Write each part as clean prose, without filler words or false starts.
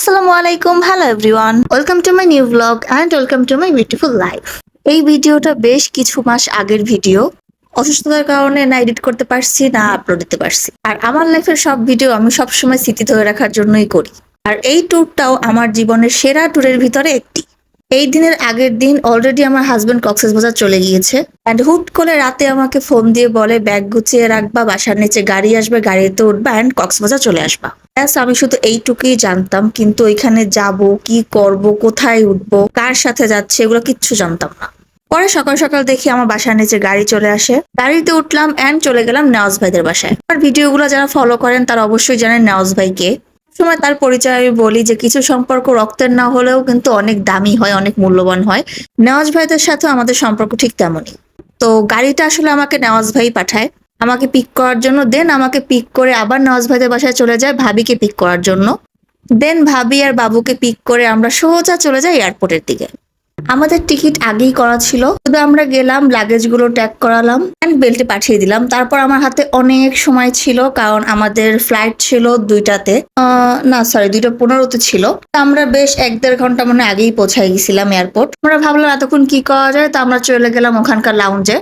আসসালামু আলাইকুম, hello everyone, welcome to my new blog and welcome to my beautiful life. এই ভিডিওটা বেশ কিছু মাস আগের ভিডিও। অসুস্থতার কারণে না এডিট করতে পারছি না আপলোড দিতে পারছি। আর আমার লাইফের সব ভিডিও আমি সবসময় স্মৃতি ধরে রাখার জন্যই করি। আর এই ট্যুরটাও আমার জীবনের সেরা ট্যুরের ভিতরে একটি। এই দিনের আগের দিন অলরেডি আমার হাজবেন্ড কক্সবাজার চলে গিয়েছে অ্যান্ড হুট করে রাতে আমাকে ফোন দিয়ে বলে ব্যাগ গুছিয়ে রাখবা, বাসার নিচে গাড়ি আসবে, গাড়িতে উঠবা অ্যান্ড কক্সবাজার চলে আসবা। ব্যাস, আমি শুধু এইটুকুই জানতাম, কিন্তু ওইখানে যাব, কি করব, কোথায় উঠবো, কার সাথে যাচ্ছে, এগুলো কিচ্ছু জানতাম না। পরে সকাল সকাল দেখি আমার বাসার নিচে গাড়ি চলে আসে, গাড়িতে উঠলাম অ্যান্ড চলে গেলাম নেওয়াজ ভাইদের বাসায়। আর ভিডিওগুলো যারা ফলো করেন তারা অবশ্যই জানেন নেওয়াজ ভাইকে। সময় তার পরিচয় আমি বলি যে কিছু সম্পর্ক রক্তের না হলেও কিন্তু অনেক দামি হয়, অনেক মূল্যবান হয়। নেওয়াজ ভাইদের সাথে আমাদের সম্পর্ক ঠিক তেমনই। তো গাড়িটা আসলে আমাকে নেওয়াজ ভাই পাঠায় আমাকে পিক করার জন্য, দেন আমাকে পিক করে আবার নওয়াজ ভাইদের বাসায় চলে যায় ভাবিকে পিক করার জন্য। দেন ভাবি আর বাবুকে পিক করে আমরা সোজা চলে যাই এয়ারপোর্টের দিকে। আমাদের টিকিট আগেই করা ছিল, শুধু আমরা গেলাম, লাগেজ গুলো ট্যাগ করালাম এন্ড বেল্টে পাঠিয়ে দিলাম। তারপর আমার হাতে অনেক সময় ছিল, কারণ আমাদের ফ্লাইট ছিল 2টাতে, না সরি 2:15-তে ছিল। আমরা বেশ 1-1.5 ঘন্টা মানে আগেই পৌঁছাই গেছিলাম এয়ারপোর্ট। আমরা ভাবলাম এতক্ষণ কি করা যায়, তো আমরা চলে গেলাম ওখানকার লাউঞ্জে।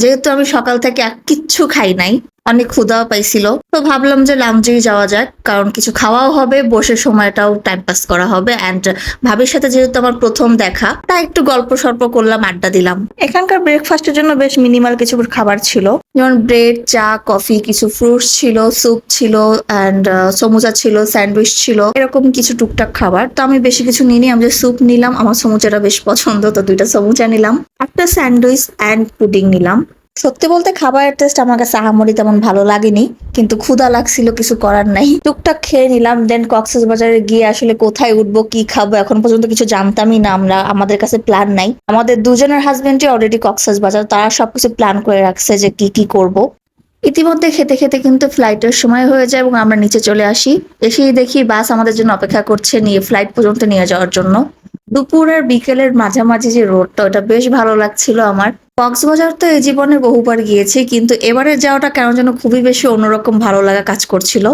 যেহেতু আমি সকাল থেকে কিচ্ছু খাই নাই, অনেক ক্ষুধাও পাইছিল, তো ভাবলাম যে লাউঞ্জেই যাওয়া যাক, কারণ কিছু খাওয়াও হবে, বসে সময়টাও টাইম পাস করা হবে অ্যান্ড ভাবির সাথে যেহেতু আমার প্রথম দেখা, তাই একটু গল্প সল্প করলাম, আড্ডা দিলাম। এখানকার ব্রেকফাস্টের জন্য বেশ মিনিমাল কিছু খাবার ছিল, যেমন ব্রেড, চা, কফি, কিছু ফ্রুটস ছিল, স্যুপ ছিল অ্যান্ড সমুচা ছিল, স্যান্ডউইচ ছিল, এরকম কিছু টুকটাক খাবার। তো আমি বেশি কিছু নিইনি, আমি যে স্যুপ নিলাম, আমার সমুচাটা বেশ পছন্দ, তো 2টা সমুচা নিলাম, একটা স্যান্ডউইচ অ্যান্ড পুডিং নিলাম। সত্যি বলতে খাবারের টেস্ট আমার কাছে আহামরি তেমন ভালো লাগেনি, কিন্তু ক্ষুধা লাগছিল, কিছু করার নাই, টুকটাক খেয়ে নিলাম। দেন কক্সবাজারে গিয়ে আসলে কোথায় উঠবো, কি খাবো, এখন পর্যন্ত কিছু জানতামই না আমরা, আমাদের কাছে প্ল্যান নাই। আমাদের দুজনের হাজবেন্ডই অলরেডি কক্সবাজার, তারা সবকিছু প্ল্যান করে রাখছে যে কি কি করব। ইতিমধ্যে খেতে খেতে কিন্তু ফ্লাইটের সময় হয়ে যায় এবং আমরা নিচে চলে আসি। এসেই দেখি বাস আমাদের জন্য অপেক্ষা করছে নিয়ে ফ্লাইট পর্যন্ত নিয়ে যাওয়ার জন্য। দুপুর আর বিকেলের মাঝামাঝি যে রোডটা, ওটা বেশ ভালো লাগছিল আমার। কক্সবাজার তো এই জীবনে বহুবার গিয়েছি, কিন্তু এবারের যাওয়াটা কেন যেন খুবই বেশি অন্যরকম ভালো লাগা কাজ করছিল।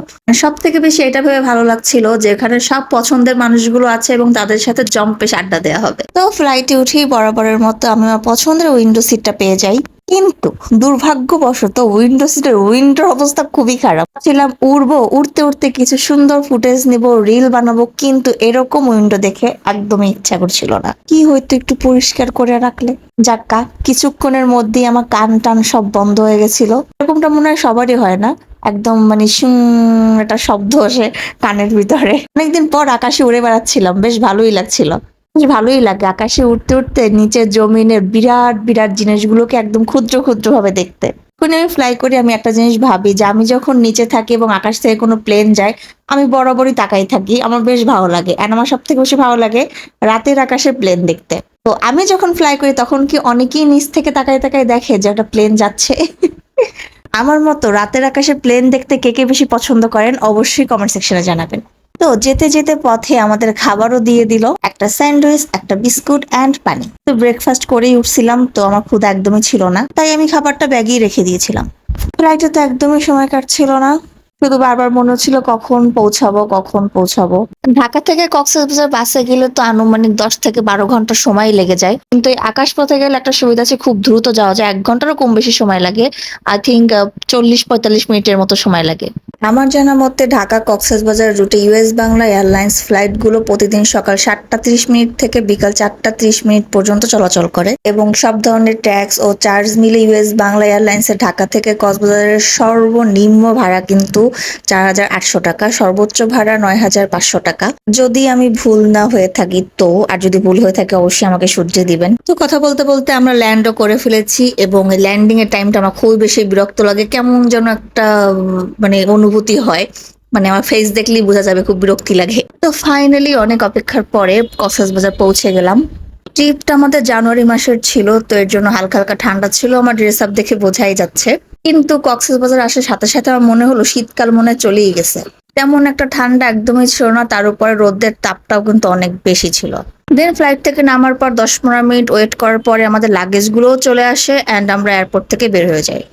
সব থেকে বেশি এটা ভেবে ভালো লাগছিল যে এখানে সব পছন্দের মানুষগুলো আছে এবং তাদের সাথে জম্পেশ আড্ডা দেওয়া হবে। তো ফ্লাইটে উঠেই বরাবরের মতো আমি আমার পছন্দের উইন্ডো সিটটা পেয়ে যাই, কিন্তু দুর্ভাগ্যবশত উইন্ডো সিটের উইন্ডোর অবস্থা খুবই খারাপ। ছিলাম উড়বো, উড়তে উড়তে কিছু সুন্দর ফুটেজ নিব, রিল বানাবো, কিন্তু এরকম উইন্ডো দেখে একদমই ইচ্ছা করছিল না। কি হয়তো একটু পরিষ্কার করে রাখলে। যাক্কা, কিছুক্ষণের মধ্যেই আমার কান টান সব বন্ধ হয়ে গেছিল। এরকমটা মনে হয় সবারই হয় না, একদম মানে একটা শব্দ আসে কানের ভিতরে। অনেকদিন পর আকাশে উড়ে বেড়াচ্ছিলাম, বেশ ভালোই লাগছিল। বেশ ভালোই লাগে আকাশে উঠতে উঠতে নিচের জমিনের বিরাট বিরাট জিনিসগুলোকে একদম ক্ষুদ্র ক্ষুদ্র ভাবে দেখতে। যখন আমি ফ্লাই করি আমি একটা জিনিস ভাবি যে আমি যখন নিচে থাকি এবং আকাশ থেকে কোনো প্লেন যায়, আমি বরাবরই তাকাই থাকি, আমার বেশ ভালো লাগে। আর আমার সব থেকে বেশি ভালো লাগে রাতের আকাশে প্লেন দেখতে। তো আমি যখন ফ্লাই করি তখন কি অনেকেই নিচ থেকে তাকাই তাকাই দেখে যে একটা প্লেন যাচ্ছে? আমার মতো রাতের আকাশে প্লেন দেখতে কে কে বেশি পছন্দ করেন অবশ্যই কমেন্ট সেকশনে জানাবেন। তো যেতে যেতে পথে আমাদের খাবারও দিয়ে দিল, একটা স্যান্ডউইচ, একটা বিস্কুট অ্যান্ড পানি। তো ব্রেকফাস্ট করেই উঠছিলাম, তো আমার ক্ষুধা একদমই ছিল না, তাই আমি খাবারটা ব্যাগেই রেখে দিয়েছিলাম। ফ্লাইটে তো একদমই সময় কাটছিল না, শুধু বারবার মনে হচ্ছিল কখন পৌঁছাবো কখন পৌঁছাবো। ঢাকা থেকে কক্সবাজার বাসে গেলে তো আনুমানিক 10 থেকে 12 ঘন্টা সময় লেগে যায়, কিন্তু এই আকাশপথে গেলে একটা সুবিধা আছে, খুব দ্রুত যাওয়া যায়, 1 ঘন্টারও কম বেশি সময় লাগে। আই থিঙ্ক 40-45 মিনিটের মতো সময় লাগে। আমার জানা মতে ঢাকা কক্সবাজার রুটে ইউএস বাংলা এয়ারলাইন্স ফ্লাইট গুলো প্রতিদিন সকাল 7টা 30 মিনিট থেকে বিকাল 4টা 30 মিনিট পর্যন্ত চলাচল করে, এবং সব ধরনের ট্যাক্স ও চার্জ মিলে ইউএস বাংলা এয়ারলাইন্সের ঢাকা থেকে কক্সবাজারের সর্বনিম্ন ভাড়া কিন্তু 4,800 টাকা, সর্বোচ্চ ভাড়া 9,500 টাকা। যদি আমি ভুল না হয়ে থাকি তো, আর যদি ভুল হয়ে থাকে অবশ্যই আমাকে শুধরে দিবেন। তো কথা বলতে বলতে আমরা ল্যান্ডও করে ফেলেছি, এবং ল্যান্ডিং এর টাইমটা আমার খুবই বেশি বিরক্ত লাগে, কেমন যেন একটা মানে অনুভূতি হয়, মানে আমার ফেস দেখলেই বোঝা যাবে খুব বিরক্তি লাগে। তো ফাইনালি অনেক অপেক্ষার পরে কক্সবাজার পৌঁছে গেলাম। ট্রিপটা আমাদের জানুয়ারি মাসের ছিল, তো এর জন্য হালকা হালকা ঠান্ডা ছিল, আমার ড্রেস আপ দেখে বোঝাই যাচ্ছে। কিন্তু কক্সবাজার আসার সাথে সাথে আমার মনে হলো শীতকাল মনে হয় চলেই গেছে, তেমন একটা ঠান্ডা একদমই ছিল না, তার উপরে রোদের তাপটাও কিন্তু অনেক বেশি ছিল। দেন ফ্লাইট থেকে নামার পর 10-15 মিনিট ওয়েট করার পরে আমাদের লাগেজ গুলোও চলে আসে অ্যান্ড আমরা এয়ারপোর্ট থেকে বের হয়ে যাই।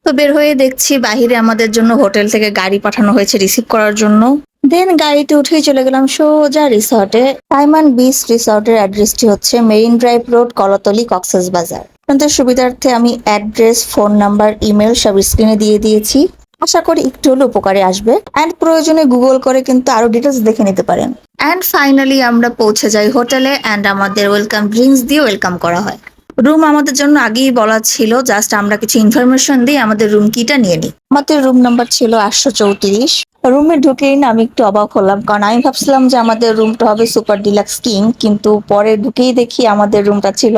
তো বের হয়ে দেখছি বাহিরে আমাদের জন্য হোটেল থেকে গাড়ি পাঠানো হয়েছে রিসিভ করার জন্য। দেন গাড়িতে উঠেই চলে গেলাম সোজা রিসর্টে। সাইমন বিচ রিসর্টের অ্যাড্রেসটি হচ্ছে marine drive road, Kolatoli, Cox's Bazar. আপনাদের সুবিধার্থে আমি অ্যাড্রেস, ফোন নাম্বার, ইমেল সব স্ক্রিনে দিয়ে দিয়েছি। আশা করি একটু হলে উপকারে আসবে। অ্যান্ড প্রয়োজনে গুগল করে কিন্তু আরো ডিটেলস দেখে নিতে পারেন। অ্যান্ড ফাইনালি আমরা পৌঁছে যাই হোটেলে, অ্যান্ড আমাদের ওয়েলকাম ড্রিঙ্কস দিয়ে ওয়েলকাম করা হয়। রুম আমাদের জন্য আগেই বলা ছিল, জাস্ট আমরা কিছু ইনফরমেশন দিয়ে আমাদের রুম কিটা নিয়ে নিই। আমাদের রুম নাম্বার ছিল 834। রুমে ঢুকেই না আমি একটু অবাক হলাম, কারণ আমি ভাবছিলাম যে আমাদের রুমটা হবে সুপার ডিলাক্স কিং, কিন্তু পরে ঢুকেই দেখি আমাদের রুমটা ছিল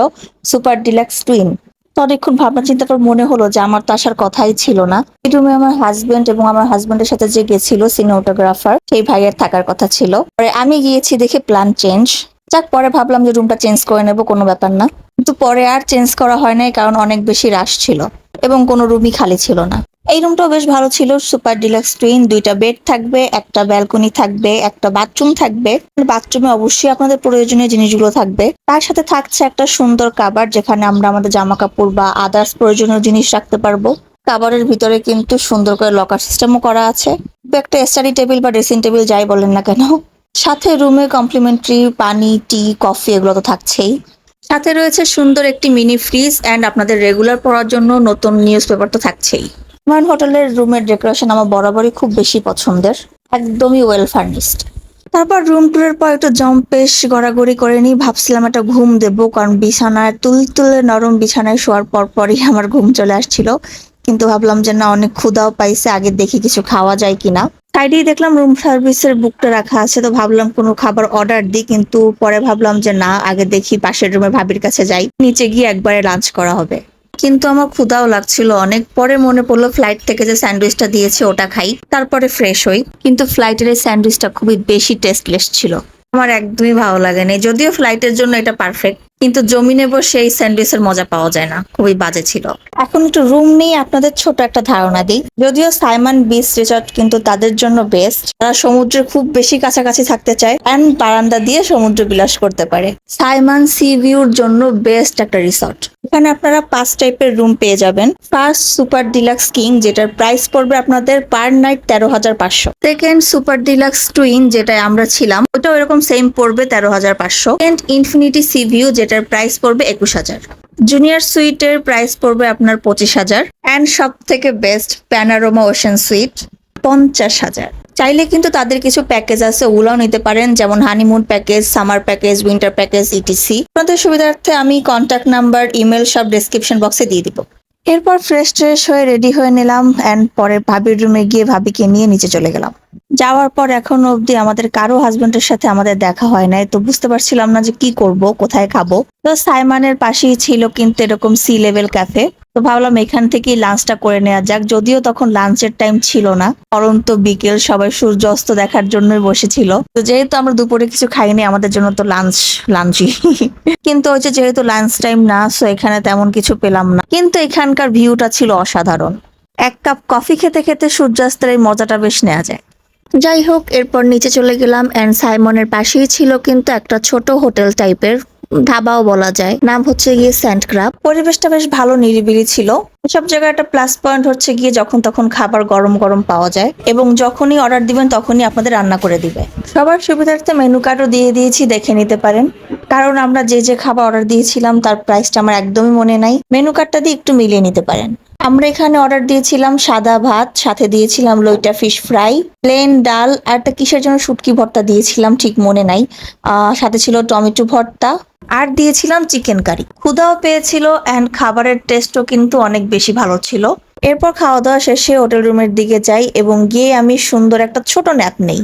সুপার ডিলাক্স টুইন। তো অনেকক্ষণ ভাবনা চিন্তা করে মনে হলো যে আমার তো আসার কথাই ছিল না। এই রুমে আমার হাজবেন্ড এবং আমার হাজবেন্ডের সাথে যে গেছিল সিনেমাটোগ্রাফার, সেই ভাইয়ের থাকার কথা ছিল। পরে আমি গিয়েছি দেখে প্ল্যান চেঞ্জ। যাক, পরে ভাবলাম যে রুমটা চেঞ্জ করে নেবো, কোনো ব্যাপার না। কিন্তু পরে আর চেঞ্জ করা হয় নাই, কারণ অনেক বেশি রাশ ছিল এবং কোনো রুমই খালি ছিল না। এই রুমটাও বেশ ভালো ছিল, সুপার ডিলাক্স টুইন। 2টা বেড থাকবে, একটা ব্যালকনি থাকবে, একটা বাথরুম থাকবে। বাথরুমে অবশ্যই আপনাদের প্রয়োজনীয় জিনিসগুলো থাকবে। তার সাথে থাকছে একটা সুন্দর কাবার্ড, যেখানে আমরা আমাদের জামা কাপড় বা আদার্স প্রয়োজনীয় জিনিস রাখতে পারবো। কাবারের ভিতরে কিন্তু সুন্দর করে লকার সিস্টেমও করা আছে। একটা স্টাডি টেবিল বা ড্রেসিং টেবিল যাই বলেন না কেন। সাথে রুমে কমপ্লিমেন্টারি পানি, টি, কফি এগুলো তো থাকছেই। সাথে রয়েছে সুন্দর একটি মিনি ফ্রিজ, অ্যান্ড আপনাদের রেগুলার পড়ার জন্য নতুন নিউজ পেপার তো থাকছেই। আমার হোটেলের রুমের ডেকোরেশন আমার বরাবরই খুব বেশি পছন্দের, একদমই ওয়েল ফার্নিশড। তারপর রুম ট্যুরের পর একটু জম্পেশ গড়াগড়ি করে নিই, ভাবছিলাম একটা ঘুম দেবো, কারণ বিছানায় তুলতুলে নরম বিছানায় শোয়ার পর পরই আমার ঘুম চলে আসছিল। কিন্তু ভাবলাম যে না, অনেক ক্ষুধাও পাইছে, আগে দেখি কিছু খাওয়া যায় কিনা। সাইডেই দেখলাম রুম সার্ভিসের বুকটা রাখা আছে, তো ভাবলাম কোনো খাবার অর্ডার দিই, কিন্তু পরে ভাবলাম যে না, আগে দেখি পাশের রুমের ভাবির কাছে যাই, নিচে গিয়ে একবারে লাঞ্চ করা হবে। কিন্তু আমার ক্ষুধাও লাগছিল অনেক। পরে মনে পড়লো ফ্লাইট থেকে যে স্যান্ডউইচটা দিয়েছে ওটা খাই, তারপরে ফ্রেশ হই। কিন্তু ফ্লাইটের এই স্যান্ডউইচটা খুবই বেশি টেস্টলেস ছিল, আমার একদমই ভালো লাগেনি। যদিও ফ্লাইটের জন্য এটা পারফেক্ট, কিন্তু জমিনে বসে এই স্যান্ডউইচের মজা পাওয়া যায় না, খুবই বাজে ছিল। এখন একটু রুম নিয়ে আপনাদের ছোট একটা ধারণা দিই। যদিও সাইমন বিচ রিসর্ট কিন্তু তাদের জন্য বেস্ট, তারা সমুদ্রের খুব বেশি কাছাকাছি থাকতে চায় অ্যান্ড বারান্দা দিয়ে সমুদ্র বিলাস করতে পারে। সাইমন সি ভিউর জন্য বেস্ট একটা রিসর্ট। এখানে আপনারা 5 টাইপের রুম পেয়ে যাবেন। ফার্স্ট সুপার ডিলাক্স কিং, যেটার প্রাইস পড়বে আপনাদের per night 13,500। Second super deluxe twin, যেটায় আমরা ছিলাম, ওটাও এরকম সেম পড়বে 13,500। সেকেন্ড ইনফিনিটি সি ভিউ, যেটার প্রাইস পড়বে 21,000। জুনিয়র সুইটের প্রাইস পড়বে আপনার 25,000। অ্যান্ড সব থেকে বেস্ট প্যানারোমা ওশেন সুইট 50,000। চাইলে কিন্তু তাদের কিছু প্যাকেজ আছে, ওগুলাও নিতে পারেন, যেমন honeymoon package, summer package, winter package, etc. আপনাদের সুবিধার্থে আমি কন্ট্যাক্ট নাম্বার, ইমেল সব ডেসক্রিপশন বক্সে দিয়ে দিব। এরপর ফ্রেশ ট্রেশ হয়ে রেডি হয়ে নিলাম, অ্যান্ড পরে ভাবির রুমে গিয়ে ভাবিকে নিয়ে নিচে চলে গেলাম। যাওয়ার পর এখনো অবধি আমাদের কারো হাজবেন্ডের সাথে আমাদের দেখা হয় নাই, তো বুঝতে পারছিলাম না যে কি করব, কোথায় খাবো। তো সাইমনের পাশেই ছিল কিন্তু এরকম সি লেভেল ক্যাফে, তো ভাবলাম এখান থেকেই লাঞ্চটা করে নেওয়া যাক। যদিও তখন লাঞ্চের টাইম ছিল না, পরন্ত বিকেল, সবাই সূর্যাস্ত দেখার জন্যই বসেছিল। তো যেহেতু আমরা দুপুরে কিছু খাইনি, আমাদের জন্য তো লাঞ্চই কিন্তু ওই যে যেহেতু লাঞ্চ টাইম না, সো এখানে তেমন কিছু পেলাম না। কিন্তু এখানকার ভিউটা ছিল অসাধারণ। 1 কাপ কফি খেতে খেতে সূর্যাস্তের এই মজাটা বেশ নেওয়া যায়। যাই হোক, এরপর নিচে চলে গেলাম, অ্যান্ড সাইমনের পাশেই ছিল কিন্তু একটা ছোট হোটেল টাইপের, ধাবাও বলা যায়, নাম হচ্ছে গিয়ে সেন্ট ক্রাব। পরিবেশটা বেশ ভালো, নিরিবিলি ছিল। সব জায়গায় একটা প্লাস পয়েন্ট হচ্ছে গিয়ে যখন তখন খাবার গরম গরম পাওয়া যায়, এবং যখনই অর্ডার দিবেন তখনই আপনাদের রান্না করে দিবে। সবার সুবিধার্থে মেনু কার্ডও দিয়ে দিয়েছি, দেখে নিতে পারেন। কারণ আমরা যে যে খাবার অর্ডার দিয়েছিলাম তার প্রাইসটা আমার একদমই মনে নাই, মেনু কার্ডটা দিয়ে একটু মিলিয়ে নিতে পারেন। আমরা এখানে অর্ডার দিয়েছিলাম সাদা ভাত, সাথে দিয়েছিলাম লইটা ফিশ ফ্রাই, প্লেন ডাল, আর একটা কিসের জন্য শুটকি ভর্তা দিয়েছিলাম, ঠিক মনে নাই। সাথে ছিল টমেটো ভর্তা, আর দিয়েছিলাম চিকেন কারি। ক্ষুধাও পেয়েছিল, অ্যান্ড খাবারের টেস্টও কিন্তু অনেক বেশি ভালো ছিল। এরপর খাওয়া দাওয়া শেষে হোটেল রুমের দিকে যাই, এবং গিয়ে আমি সুন্দর একটা ছোট ন্যাপ নেই।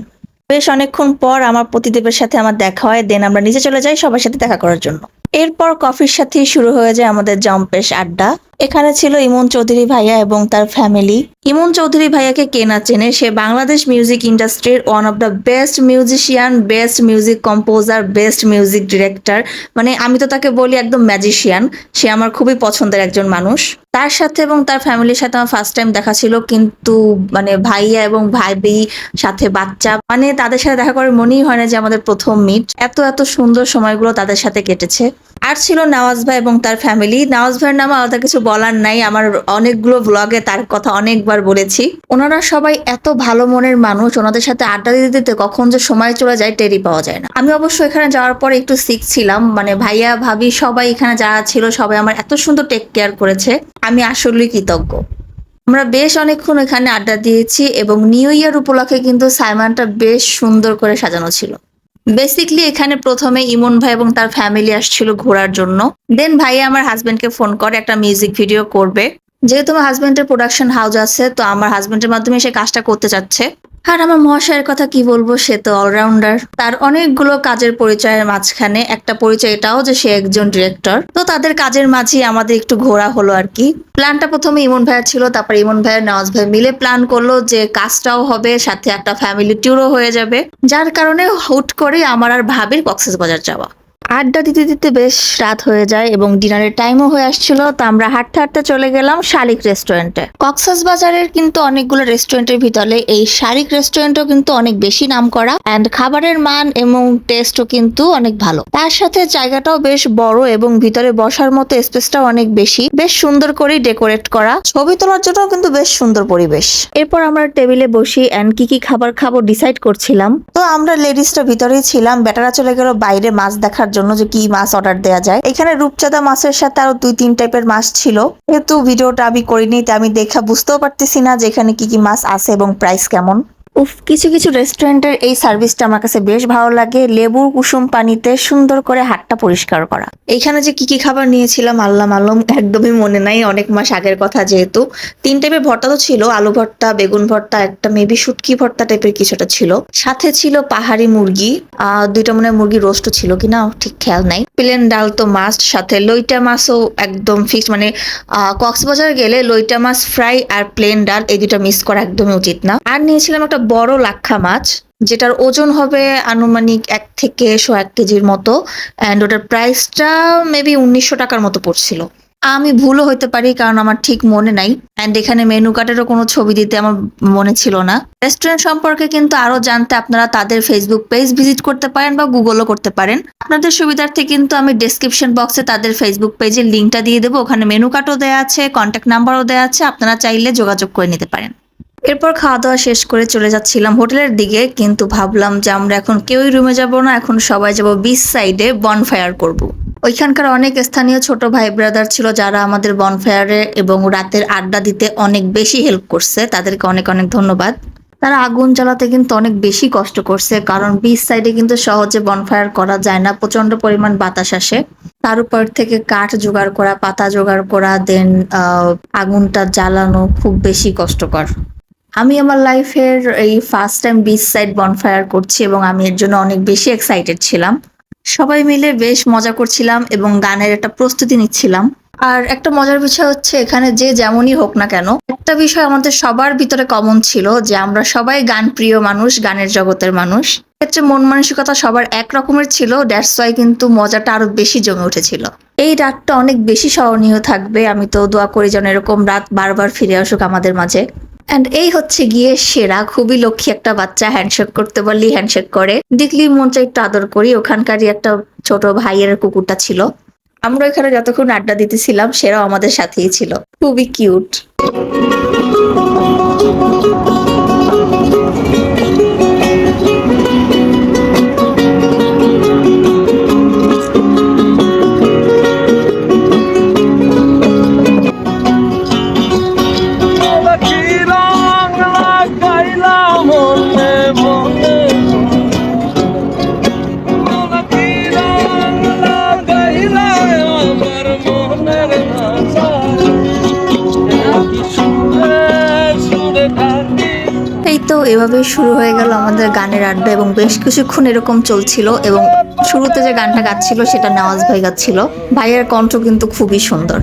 বেশ অনেকক্ষণ পর আমার পতিদেবের সাথে আমার দেখা হয়, দেন আমরা নিচে চলে যাই সবার সাথে দেখা করার জন্য। এরপর কফির সাথেই শুরু হয়ে যায় আমাদের জম্পেশ আড্ডা। এখানে ছিল ইমন চৌধুরী ভাইয়া এবং তার ফ্যামিলি। ইমন চৌধুরী ভাইয়াকে কে না চেনে, সে বাংলাদেশ মিউজিক ইন্ডাস্ট্রির one of the best musician, best music composer, best music director. মানে আমি তো তাকে বলি একদম ম্যাজিশিয়ান। সে আমার খুবই পছন্দের একজন মানুষ। তার সাথে এবং তার ফ্যামিলির সাথে আমার ফার্স্ট টাইম দেখা ছিল, কিন্তু মানে ভাইয়া এবং ভাবি সাথে বাচ্চা, মানে তাদের সাথে দেখা করে মনেই হয় না যে আমাদের প্রথম মিট। এত এত সুন্দর সময়গুলো তাদের সাথে কেটেছে। আর ছিল নওয়াজ ভাই এবং তার ফ্যামিলি। নওয়াজ ভাইয়ের নামে আলাদা কিছু বলার নাই, আমার অনেকগুলো ব্লগে তার কথা অনেকবার বলেছি। ওনারা সবাই এত ভালো মনের মানুষ, ওনাদের সাথে আড্ডা দিতে দিতে কখন যে সময় চলে যায় টেরই পাওয়া যায় না। আমি অবশ্য এখানে যাওয়ার পরে একটু সিক ছিলাম, মানে ভাইয়া ভাবি সবাই এখানে যারা ছিল সবাই আমার এত সুন্দর টেক কেয়ার করেছে, আমি আসলেই কৃতজ্ঞ। আমরা বেশ অনেকক্ষণ এখানে আড্ডা দিয়েছি এবং নিউ ইয়ার উপলক্ষে কিন্তু সাইমনটা বেশ সুন্দর করে সাজানো ছিল। বেসিকলি এখানে প্রথমে ইমন ভাই এবং তার ফ্যামিলি আসছিল ঘোরার জন্য। দেন ভাইয়া আমার হাজবেন্ডকে ফোন করে একটা মিউজিক ভিডিও করবে। যেহেতু আমার হাজবেন্ডের প্রোডাকশন হাউস আছে, তো আমার হাজবেন্ডের মাধ্যমে সে কাজটা করতে চাচ্ছে। আর আমার মহাশয়ের কথা কি বলবো, সে তো অলরাউন্ডার। তার অনেকগুলো কাজের পরিচয়ের মাঝখানে একটা পরিচয় এটাও যে সে একজন ডিরেক্টর। তো তাদের কাজের মাঝেই আমাদের একটু ঘোরা হলো আর কি। প্ল্যানটা প্রথমে ইমন ভাইয়ের ছিল, তারপর ইমন ভাইয়ের নওয়াজ ভাই মিলে প্ল্যান করলো যে কাজটাও হবে, সাথে একটা ফ্যামিলি ট্যুরও হয়ে যাবে। যার কারণে হুট করে আমার আর ভাবির কক্সবাজার যাওয়া। আড্ডা দিতে দিতে বেশ রাত হয়ে যায় এবং ডিনারের টাইমও হয়ে আসছিল, তো আমরা হাঁটতে হাঁটতে চলে গেলাম শালিক রেস্টুরেন্টে। কক্সবাজারের কিন্তু অনেকগুলো রেস্টুরেন্টের ভিতরে এই শালিক রেস্টুরেন্টও কিন্তু অনেক বেশি নাম করা, এন্ড খাবারের মান এবং টেস্টও কিন্তু অনেক ভালো। তার সাথে জায়গাটাও বেশ বড় এবং ভিতরে বসার মতো স্পেসটাও অনেক বেশি, বেশ সুন্দর করে ডেকোরেট করা, ছবি তোলার জন্য কিন্তু বেশ সুন্দর পরিবেশ। এরপর আমরা টেবিলে বসি এন্ড কি কি খাবার খাবো ডিসাইড করছিলাম। তো আমরা লেডিসটা ভিতরেই ছিলাম, বেটারা চলে গেল বাইরে মাছ দেখার জন্য যে কি মাছ অর্ডার দেওয়া যায়। এখানে রূপচাঁদা মাছের সাথে আরো 2-3 টাইপের মাছ ছিল। যেহেতু ভিডিওটা আমি করিনি, তাই আমি দেখা বুঝতেও পারতেছি না যে এখানে কি কি মাছ আছে এবং প্রাইস কেমন। উফ, কিছু কিছু রেস্টুরেন্টের এই সার্ভিসটা আমার কাছে বেশ ভালো লাগে। লেবু কুসুম পানিতে সুন্দর করে হাতটা পরিষ্কার করা। এইখানে যে কি কি খাবার নিয়েছিলাম আল্লাহ মালুম, একদমই মনে নাই, অনেক মাস আগের কথা যেহেতু। 3 টাইপের ভর্তা তো ছিল, আলু ভর্তা, বেগুন ভর্তা, একটা মেবি শুটকি ভর্তা টাইপের কিছুটা ছিল। সাথে ছিল পাহাড়ি মুরগি, 2টা মনে হয় মুরগি রোস্টও ছিল কিনা ঠিক খেয়াল নাই। প্লেন ডাল তো মাস্ট, সাথে লইটা মাছও একদম ফিক্সড, মানে কক্সবাজার গেলে লইটা মাছ ফ্রাই আর প্লেন ডাল এই 2টা মিস করা একদমই উচিত না। আর নিয়েছিলাম একটা বড় লাক্ষা মাছ, যেটার ওজন হবে আনুমানিক 1 থেকে 1.5 কেজির মতো, অ্যান্ড ওটার প্রাইসটা মেবি 1900 টাকার মতো পড়ছিল। আমি ভুলও হতে পারি কারণ আমার ঠিক মনে নাই, অ্যান্ড এখানে মেনু কার্ডেরও কোনো ছবি দিতে আমার মনে ছিল না। রেস্টুরেন্ট সম্পর্কে কিন্তু আরো জানতে আপনারা তাদের ফেসবুক পেজ ভিজিট করতে পারেন বা গুগলও করতে পারেন। আপনাদের সুবিধার্থে কিন্তু আমি ডেসক্রিপশন বক্সে তাদের ফেসবুক পেজের লিঙ্কটা দিয়ে দেবো, ওখানে মেনু কার্ডও দেওয়া আছে, কন্ট্যাক্ট নাম্বারও দেওয়া আছে, আপনারা চাইলে যোগাযোগ করে নিতে পারেন। এরপর খাওয়া দাওয়া শেষ করে চলে যাচ্ছিলাম হোটেলের দিকে, কিন্তু ভাবলাম যে আমরা এখন কেউই রুমে যাব না, এখন সবাই যাব বিচ সাইডে বনফায়ার করব। ওইখানকার অনেক স্থানীয় ছোট ভাই ব্রাদার ছিল যারা আমাদের বনফায়ারে এবং রাতের আড্ডা দিতে অনেক বেশি হেল্প করছে, তাদেরকে অনেক অনেক ধন্যবাদ। তারা আগুন জ্বালাতে কিন্তু অনেক বেশি কষ্ট করছে, কারণ বিচ সাইডে কিন্তু সহজে বনফায়ার করা যায় না, প্রচন্ড পরিমাণ বাতাস আসে। তার উপর থেকে কাঠ জোগাড় করা, পাতা জোগাড় করা, দেন আগুনটা জ্বালানো খুব বেশি কষ্টকর। আমি আমার লাইফের এই first time beach side bonfire করছি এবং আমি এর জন্য অনেক বেশি এক্সাইটেড ছিলাম। সবাই মিলে বেশ মজা করছিলাম এবং গানের একটা প্রস্তুতি নিচ্ছিলাম। আর একটা মজার বিষয় হচ্ছে এখানে যে যেমনই হোক না কেন, একটা বিষয় আমাদের সবার ভিতরে কমন ছিল যে আমরা সবাই গান প্রিয় মানুষ, গানের জগতের মানুষ। ক্ষেত্রে মন মানসিকতা সবার এক রকমের ছিল, দ্যাটস ওয়াই কিন্তু মজাটা আরো বেশি জমে উঠেছিল। এই রাতটা অনেক বেশি স্মরণীয় থাকবে, আমি তো দোয়া করি যেন এরকম রাত বারবার ফিরে আসুক আমাদের মাঝে। এন্ড এই হচ্ছে গিয়ে সেরা, খুবই লক্ষ্মী একটা বাচ্চা, হ্যান্ডশেক করতে বললি হ্যান্ডশেক করে, দেখলি মন চাই একটু আদর করি। ওখানকারই একটা ছোট ভাইয়ের কুকুরটা ছিল। আমরা এখানে যতক্ষণ আড্ডা দিতেছিলাম সেরাও আমাদের সাথেই ছিল, খুবই কিউট। তো এভাবেই শুরু হয়ে গেল আমাদের গানের আড্ডা এবং বেশ কিছুক্ষণ এরকম চলছিল। এবং শুরুতে যে গানটা গাচ্ছিল সেটা নওয়াজ ভাই গাচ্ছিল, ভাইয়ের কণ্ঠ কিন্তু খুবই সুন্দর।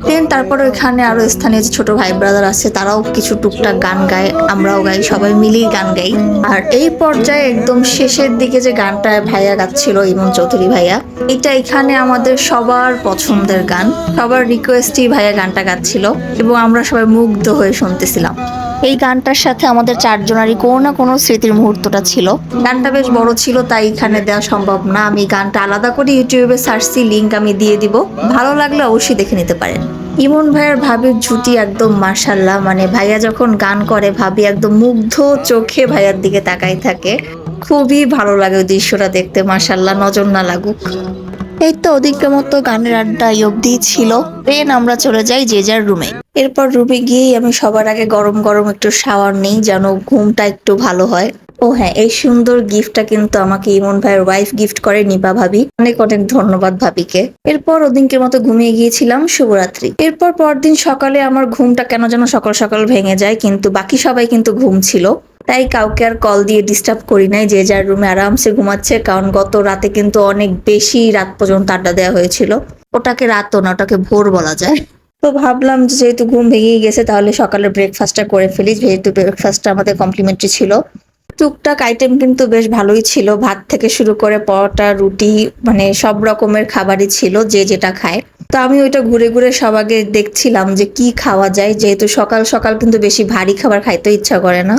দেন তারপর এখানে আরো স্থানীয় ছোট ভাই ব্রাদার আছে, তারাও কিছু টুকটাক গান গায়, আমরাও গাই, সবাই মিলেই গান গাই। আর এই পর্যায়ে একদম শেষের দিকে যে গানটা ভাইয়া গাচ্ছিল, ইমন চৌধুরী ভাইয়া, এটা এখানে আমাদের সবার পছন্দের গান, সবার রিকোয়েস্টই ভাইয়া গানটা গাচ্ছিল এবং আমরা সবাই মুগ্ধ হয়ে শুনতেছিলাম। এই গানটার সাথে আমাদের চারজনারই কোনো না কোনো স্মৃতির মুহূর্তটা ছিল। গানটা বেশ বড় ছিল, তাই এখানে দেওয়া সম্ভব না। আমি গানটা আলাদা করে ইউটিউবে সার্চছি, লিংক আমি দিয়ে দিব, ভালো লাগলে অবশ্যই দেখে নিতে পারেন। ইমন ভাইয়ের ভাবির জুটি একদম মাশাল্লাহ, মানে ভাইয়া যখন গান করে ভাবি একদম মুগ্ধ চোখে ভাইয়ার দিকে তাকাই থাকে। খুবই ভালো লাগে ওই দৃশ্যটা দেখতে, মাশাল্লাহ, নজর না লাগুক। এই তো ওদিকের মতো গানের আড্ডা অব্দি ছিল। দেন আমরা চলে যাই যে যার রুমে। এরপর রুমে গিয়েই আমি সবার আগে গরম গরম একটু শাওয়ার নেই, যেন ঘুমটা একটু ভালো হয়। ও হ্যাঁ, এই সুন্দর গিফটটা কিন্তু আমাকে ইমন ভাইয়ের ওয়াইফ গিফট করে, নিপা ভাবি। অনেক অনেক ধন্যবাদ ভাবিকে। এরপর ওদিনকের মতো ঘুমিয়ে গিয়েছিলাম, শুভরাত্রি। এরপর পরদিন সকালে আমার ঘুমটা কেন যেন সকাল সকাল ভেঙে যায়, কিন্তু বাকি সবাই কিন্তু ঘুম ছিল, তাই কাউকে আর কল দিয়ে ডিস্টার্ব করি নাই। যে যার রুমে আরামসে ঘুমাচ্ছে, কারণ গত রাতে কিন্তু অনেক বেশি রাত পর্যন্ত আড্ডা দেওয়া হয়েছিল। ওটাকে রাতও না, ওটাকে ভোর বলা যায়। তো ভাবলাম যে যেহেতু ঘুম ভেঙেই গেছে, তাহলে সকালে ব্রেকফাস্টটা করে ফেলি, যেহেতু ব্রেকফাস্টটা আমাদের কমপ্লিমেন্টারি ছিল। টুকটাক আইটেম কিন্তু বেশ ভালোই ছিল, ভাত থেকে শুরু করে পরোটা, রুটি, মানে সব রকমের খাবারই ছিল, যে যেটা খায়। তো আমি ওইটা ঘুরে ঘুরে সব আগে দেখছিলাম যে কি খাওয়া যায়, যেহেতু সকাল সকাল কিন্তু বেশি ভারী খাবার খাইতে ইচ্ছা করে না।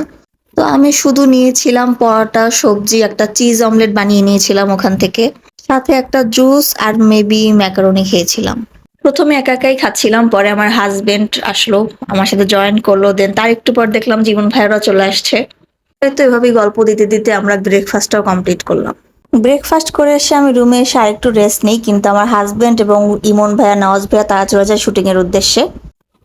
তো আমি শুধু নিয়েছিলাম পরোটা, সবজি, একটা চিজ অমলেট বানিয়ে নিয়েছিলাম ওখান থেকে, সাথে একটা জুস আর মেবি ম্যাকারনি খেয়েছিলাম। প্রথমে একা একাই খাচ্ছিলাম, পরে আমার হাজবেন্ড আসলো, আমার সাথে জয়েন করলো। দেন তার একটু পর দেখলাম জীবন ভাইয়েরা চলে আসছে। তো এভাবেই গল্প দিতে দিতে আমরা ব্রেকফাস্টটাও কমপ্লিট করলাম। ব্রেকফাস্ট করে এসে আমি রুমে এসে আরেকটু রেস্ট নেই, কিন্তু আমার হাজবেন্ড এবং ইমন ভাইয়া, নওয়াজ ভাইয়া তারা চলে যায় শুটিং এর উদ্দেশ্যে।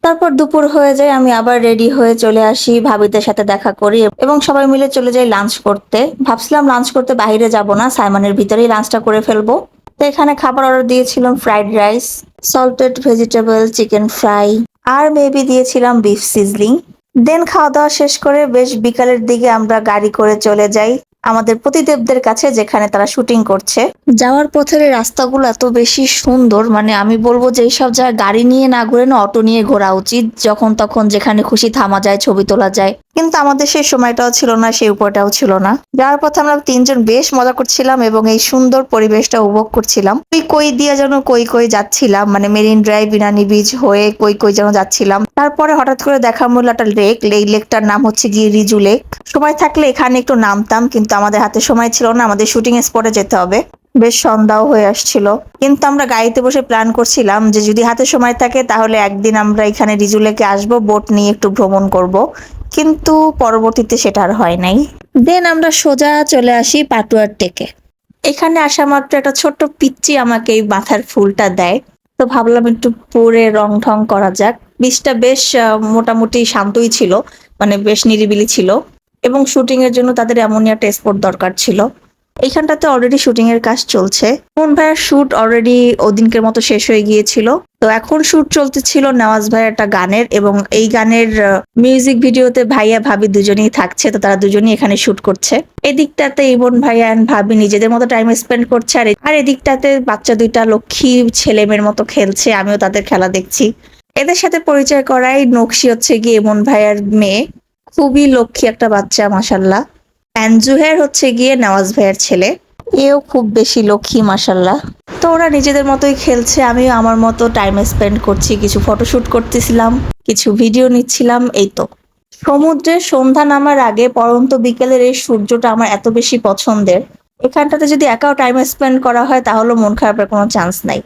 তারপর দুপুর হয়ে যায়, আমি আবার রেডি হয়ে চলে আসি, ভাবিদের সাথে দেখা করি এবং সবাই মিলে চলে যাই লাঞ্চ করতে। ভাবছিলাম লাঞ্চ করতে বাইরে যাব না, সাইমনের ভিতরেই লাঞ্চটা করে ফেলবো। তো এখানে খাবার অর্ডার দিয়েছিলাম fried rice, salted vegetable, chicken fry, আর মেবি দিয়েছিলাম বিফ সিজলিং। দেন খাওয়া দাওয়া শেষ করে বেশ বিকালের দিকে আমরা গাড়ি করে চলে যাই আমাদের প্রতিদেবদের কাছে, যেখানে তারা শুটিং করছে। যাওয়ার পথের এই রাস্তাগুলো এত বেশি সুন্দর, মানে আমি বলবো যে এইসব জায়গায় গাড়ি নিয়ে না ঘুরে না অটো নিয়ে ঘোরা উচিত। যখন তখন যেখানে খুশি থামা যায়, ছবি তোলা যায়, কিন্তু আমাদের সেই সময়টাও ছিল না, সেই উপায়টাও ছিল না। যাওয়ার পথে আমরা তিনজন বেশ মজা করছিলাম এবং এই সুন্দর পরিবেশটা উপভোগ করছিলাম। কই কই দিয়ে যেন কই কই যাচ্ছিলাম, মানে মেরিন ড্রাইভ, বিনানি বিচ হয়ে কই কই যেন যাচ্ছিলাম। তারপরে হঠাৎ করে দেখা মূল একটা লেক, এই লেকটার নাম হচ্ছে গিয়ে রিজু লেক। সময় থাকলে এখানে একটু নামতাম, কিন্তু আমাদের হাতে সময় ছিল না, আমাদের শুটিং স্পটে যেতে হবে। বেশ সন্ধ্যাও হয়ে আসছিল, কিন্তু আমরা গাড়িতে বসে প্ল্যান করছিলাম যে যদি হাতে সময় থাকে তাহলে একদিন আমরা এখানে রিজু লেকে আসবো, বোট নিয়ে একটু ভ্রমণ করব। কিন্তু পরবর্তীতে সেটা আর হয় নাই। দেন আমরা সোজা চলে আসি পাটুয়ার টেকে। এখানে আসা মাত্র একটা ছোট্ট পিচ্চি আমাকে এই মাথার ফুলটা দেয়। তো ভাবলাম একটু পরে রং ঢং করা যাক। বীজটা বেশ মোটামুটি শান্তই ছিল, মানে বেশ নিরিবিলি ছিল, এবং শুটিং এর জন্য তাদের এমনই একটা স্পট দরকার ছিল। এইখানটাতে অলরেডি শুটিং এর কাজ চলছে। কোন ভাইয়ের শুট অলরেডি ওদিনকের মতো শেষ হয়ে গিয়েছিল, তো এখন শুট চলতেছিল নওয়াজ ভাইয়ের একটা গানের, এবং এই গানের মিউজিক ভিডিওতে ভাইয়া ভাবি দুজনেই থাকছে, তো তারা দুজনেই এখানে শুট করছে। এদিকটাতে ইমন ভাইয়া এন্ড ভাবি নিজেদের মতো টাইম স্পেন্ড করছে, আর এদিকটাতে বাচ্চা দুইটা লক্ষ্মী ছেলে মেয়ের মতো খেলছে, আমিও তাদের খেলা দেখছি। এদের সাথে পরিচয় করাই, নকশি হচ্ছে গিয়ে ইমন ভাইয়ার মেয়ে, খুবই লক্ষ্মী একটা বাচ্চা মাশাল্লাহ। জুহের হচ্ছে গিয়ে নওয়াজ ভাইয়ের ছেলে, এও খুব বেশি লক্ষ্মী মাশাল্লাহ। তো ওরা নিজেদের মতোই খেলছে, আমিও আমার মতো টাইম স্পেন্ড করছি, কিছু ফটোশুট করতেছিলাম, কিছু ভিডিও নিচ্ছিলাম। এই তো সমুদ্রে সন্ধ্যা নামার আগে পরন্ত বিকেলের এই সূর্যটা আমার এত বেশি পছন্দের। এখানটাতে যদি একাও টাইম স্পেন্ড করা হয় তাহলে মন খারাপের কোনো চান্স নাই।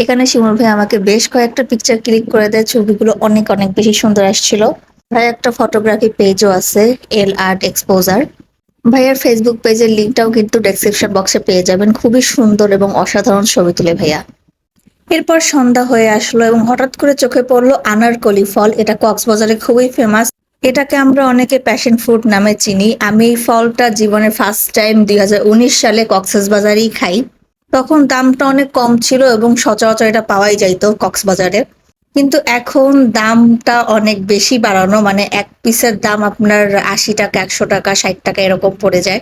এখানে শিমুল ভাই আমাকে বেশ কয়েকটা পিকচার ক্লিক করে দেয়, ছবিগুলো অনেক অনেক বেশি সুন্দর আসছিল। ভাই একটা ফটোগ্রাফি পেজও আছে, এল আর্ট এক্সপোজার। ভাইয়ার ফেসবুক পেজের লিঙ্কটাও কিন্তু ডেসক্রিপশন বক্সে পেয়ে যাবেন, খুবই সুন্দর এবং অসাধারণ ছবি তুলে ভাইয়া। এরপর সন্ধ্যা হয়ে আসলো এবং হঠাৎ করে চোখে পড়লো আনারকলি ফল। এটা কক্সবাজারে খুবই ফেমাস, এটাকে আমরা অনেকে প্যাশন ফ্রুট নামে চিনি। আমি এই ফলটা জীবনে ফার্স্ট টাইম 2019 সালে কক্সবাজারেই খাই। তখন দামটা অনেক কম ছিল এবং সচরাচর এটা পাওয়াই যাইতো কক্সবাজারে, কিন্তু এখন দামটা অনেক বেশি বাড়ানো, মানে এক পিসের দাম আপনার 80 টাকা, 100 টাকা, 60 টাকা এরকম পড়ে যায়।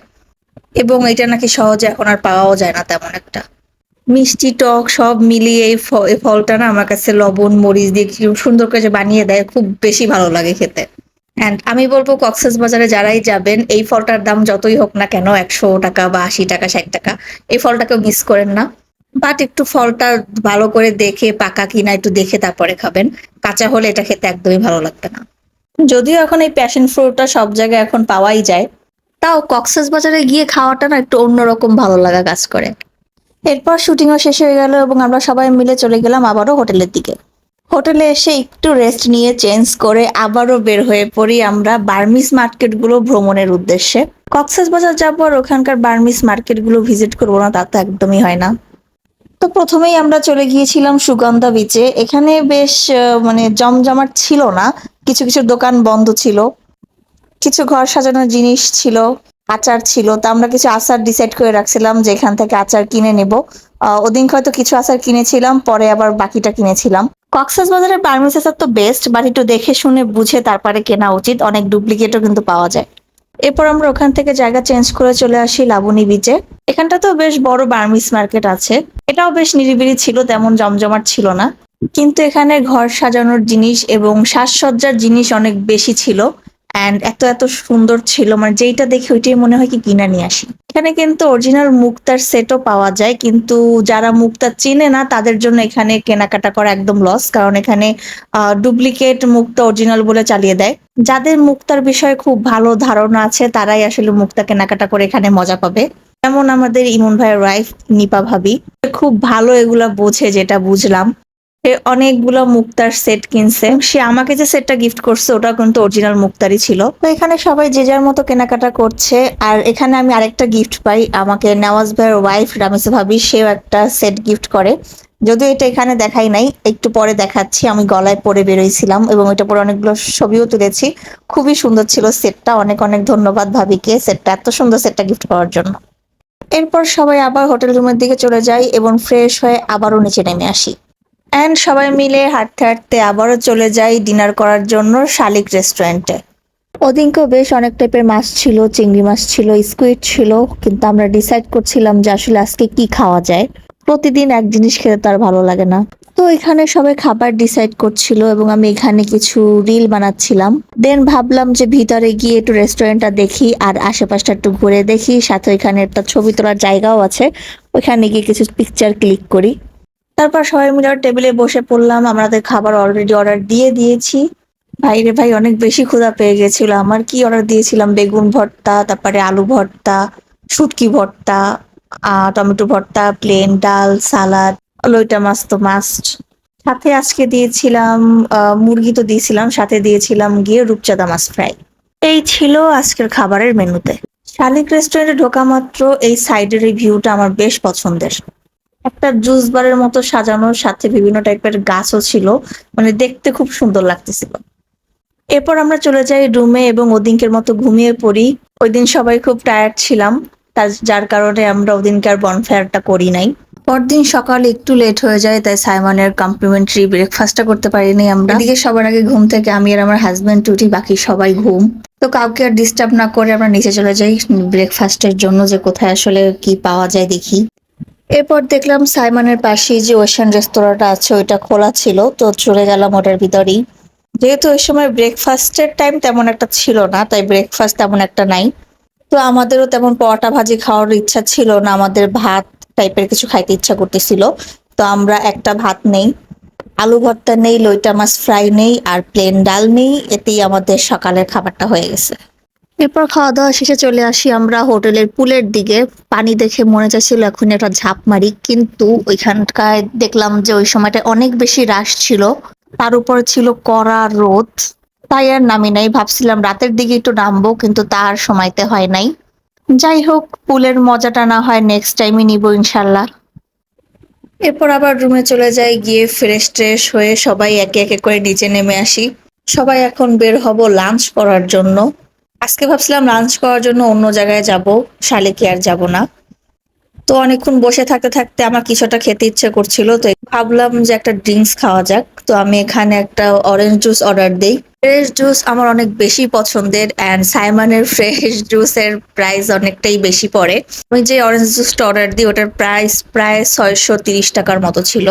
এবং এটা নাকি সহজে এখন আর পাওয়াও যায় না তেমন একটা। মিষ্টি টক সব মিলিয়ে এই ফলটা না আমার কাছে লবণ মরিচ দিয়ে কি সুন্দর করে যে বানিয়ে দেয়, খুব বেশি ভালো লাগে খেতে। অ্যান্ড আমি বলবো কক্সবাজারে যারাই যাবেন, এই ফলটার দাম যতই হোক না কেন, 100 টাকা বা 80 টাকা, 60 টাকা, এই ফলটাকেও মিস করেন না। বাট একটু ফলটা ভালো করে দেখে, পাকা কিনা একটু দেখে তারপরে খাবেন, কাঁচা হলে এটা খেতে একদমই ভালো লাগবে না। যদিও এখন এই প্যাশন ফ্রুটটা সব জায়গায় এখন পাওয়াই যায়, তাও কক্সবাজারে গিয়ে খাওয়াটা না একটু অন্যরকম ভালো লাগা কাজ করে। এরপর শুটিংও শেষ হয়ে গেল এবং আমরা সবাই মিলে চলে গেলাম আবারও হোটেলের দিকে। হোটেলে এসে একটু রেস্ট নিয়ে চেঞ্জ করে আবারও বের হয়ে পড়ি আমরা বার্মিজ মার্কেটগুলো ভ্রমণের উদ্দেশ্যে। কক্সবাজার যাবো আর ওখানকার বার্মিজ মার্কেটগুলো ভিজিট করবো না তা তো একদমই হয় না। তো প্রথমেই আমরা চলে গিয়েছিলাম সুগন্ধা বিচে। এখানে বেশ মানে জমজমাট ছিল না, কিছু কিছু দোকান বন্ধ ছিল, কিছু ঘর সাজানোর জিনিস ছিল, আচার ছিল। তা আমরা কিছু আচার ডিসাইড করে রাখছিলাম যে এখান থেকে আচার কিনে নেব। ওদিন হয়তো কিছু আচার কিনেছিলাম, পরে আবার বাকিটা কিনেছিলাম। কক্সবাজারের বার্মিজ আচার তো বেস্ট, বাট একটু দেখে শুনে বুঝে তারপরে কেনা উচিত, অনেক ডুপ্লিকেটও কিন্তু পাওয়া যায়। এরপর আমরা ওখান থেকে জায়গা চেঞ্জ করে চলে আসি লাবণী বিচে। এখানটা তো বেশ বড় বার্মিজ মার্কেট আছে, এটাও বেশ নিরিবিলি ছিল, তেমন জমজমাট ছিল না, কিন্তু এখানে ঘর সাজানোর জিনিস এবং সাজসজ্জার জিনিস অনেক বেশি ছিল। অ্যান্ড এত এত সুন্দর ছিল, মানে যেইটা দেখি ওইটাই মনে হয় কি কিনা নিয়ে আসি। এখানে কিন্তু অরিজিনাল মুক্তার সেটও পাওয়া যায়, কিন্তু যারা মুক্তা চেনে না তাদের জন্য এখানে কেনাকাটা করা একদম লস, কারণ এখানে ডুপ্লিকেট মুক্তা অরিজিনাল বলে চালিয়ে দেয়। যাদের মুক্তার বিষয়ে খুব ভালো ধারণা আছে তারাই আসলে মুক্তা কেনাকাটা করে এখানে মজা পাবে। যেমন আমাদের ইমন ভাইয়ের ওয়াইফ নিপা ভাবি, খুব ভালো এগুলা বোঝে, যেটা বুঝলাম। সে অনেকগুলো মুক্তার সেট কিনছে। সে আমাকে যে সেটটা গিফট করছে ওটা কিন্তু অরিজিনাল মুক্তারই ছিল। তো এখানে সবাই যে যার মতো কেনাকাটা করছে। আর এখানে আমি আরেকটা গিফট পাই, আমাকে নওয়াজ ভাইয়ের ওয়াইফ রামিসা ভাবি সেও একটা সেট গিফট করে। যদিও এটা এখানে দেখাই নাই, একটু পরে দেখাচ্ছি। আমি গলায় পরে বেরোইছিলাম এবং এটা পরে অনেকগুলো ছবিও তুলেছি। খুবই সুন্দর ছিল সেটটা, অনেক অনেক ধন্যবাদ ভাবিকে সেটটা, এত সুন্দর সেটটা গিফট করার জন্য। এরপর সবাই আবার হোটেল রুমের দিকে চলে যাই এবং ফ্রেশ হয়ে আবারও নিচে নেমে আসি। অ্যান্ড সবাই মিলে হাঁটতে হাঁটতে আবারও চলে যাই ডিনার করার জন্য শালিক রেস্টুরেন্টে। ওদিনকেও বেশ অনেক টাইপের মাছ ছিল, চিংড়ি মাছ ছিল, স্কুইড ছিল, কিন্তু আমরা ডিসাইড করছিলাম যে আসলে আজকে কি খাওয়া যায়। প্রতিদিন এক জিনিস খেতে তার ভালো লাগে না। তো এখানে সবাই খাবার ডিসাইড করছিল এবং আমি এখানে কিছু রিল বানাচ্ছিলাম। দেন ভাবলাম যে ভিতরে গিয়ে একটু রেস্টুরেন্টটা দেখি আর আশেপাশটা একটু ঘুরে দেখি, সাথে এখানে একটা ছবি তোলার জায়গাও আছে, ওইখানে গিয়ে কিছু পিকচার ক্লিক করি। তারপর সবাই মিলে টেবিলে বসে পড়লাম। আমাদের খাবার অলরেডি অর্ডার দিয়ে দিয়েছি। ভাই রে ভাই, অনেক বেশি ক্ষুধা পেয়ে গেছিল আমার। কি অর্ডার দিয়েছিলাম, বেগুন ভর্তা, তারপরে আলু ভর্তা, শুটকি ভর্তা, টমেটো ভর্তা, প্লেন ডাল, সালাদ, লইটা মাছ তো মাস্ট। সাথে আজকে দিয়েছিলাম মুরগি তো দিয়েছিলাম, সাথে দিয়েছিলাম গিয়ে রূপচাঁদা মাছ ফ্রাই। এই ছিল আজকের খাবারের মেনুতে। শালিক রেস্টুরেন্টে ঢোকা মাত্র এই সাইডের এই ভিউটা আমার বেশ পছন্দের। একটা জুস বারের মতো সাজানো, সাথে বিভিন্ন টাইপের গাছও ছিল, মানে দেখতে খুব সুন্দর লাগতেছিল। এরপর আমরা চলে যাই রুমে এবং ওদিনকের মতো ঘুমিয়ে পড়ি। ওই দিন সবাই খুব টায়ার্ড ছিলাম, যার কারণে আমরা ওদিনকার বনফায়ারটা করি নাই। পরদিন সকালে একটু লেট হয়ে যায়, তাই সাইমনের কমপ্লিমেন্টারি ব্রেকফাস্টটা করতে পারিনি আমরা। এদিকে সবার আগে ঘুম থেকে আমি আর আমার হাজবেন্ড উঠি, বাকি সবাই ঘুম। তো কাউকে আর ডিস্টার্ব না করে আমরা নিচে চলে যাই ব্রেকফাস্টের জন্য, যে কোথায় আসলে কি পাওয়া যায় দেখি। এরপর দেখলাম সাইমনের পাশেই যে ওশান রেস্তোরাঁটা আছে ওইটা খোলা ছিল, তো চলে গেলাম ওটার ভিতরেই। যেহেতু ওই সময় ব্রেকফাস্টের টাইম তেমন একটা ছিল না, তাই ব্রেকফাস্ট তেমন একটা নাই। তো আমাদেরও তেমন পরোটা ভাজি খাওয়ার ইচ্ছা ছিল না, আমাদের ভাত টাইপের কিছু খাইতে ইচ্ছা করতেছিল। তো আমরা একটা ভাত নেই, আলু ভর্তা নেই, লইটা মাছ ফ্রাই নেই, আর প্লেন ডাল নেই, এতেই আমাদের সকালের খাবারটা হয়ে গেছে। এরপর খাওয়া দাওয়া শেষে চলে আসি আমরা হোটেলের পুলের দিকে। পানি দেখে মনে চাইছিল এখন একটা ঝাঁপ মারি, কিন্তু ওইখানকায় দেখলাম যে ওই সময়টা অনেক বেশি রাশ ছিল, তার উপর ছিল কড়া রোদ, তাই আর নামি নাই। ভাবছিলাম রাতের দিকে একটু নামবো, কিন্তু তার সময়তে হয় নাই। যাই হোক, পুলের মজাটা না হয় নেক্সট টাইমই নিব ইনশাল্লাহ। এরপর আবার রুমে চলে যাই, গিয়ে ফ্রেশ ট্রেশ হয়ে সবাই একে একে করে নিচে নেমে আসি। সবাই এখন বের হব লাঞ্চ করার জন্য। আজকে ভাবছিলাম লাঞ্চ করার জন্য অন্য জায়গায় যাব, শালিকে আর যাব না। তো অনেকক্ষণ বসে থাকতে থাকতে আমার কিছুটা খেতে ইচ্ছে করছিল, তো ভাবলাম যে একটা ড্রিঙ্কস খাওয়া যাক। তো আমি এখানে একটা অরেঞ্জ জুস অর্ডার দিই। ফ্রেশ জুস আমার অনেক বেশি পছন্দের, অ্যান্ড সাইমনের ফ্রেশ জুসের প্রাইস অনেকটাই বেশি পড়ে। আমি যে অরেঞ্জ জুসটা অর্ডার দিই ওটার প্রাইস প্রায় 630 টাকার মতো ছিল।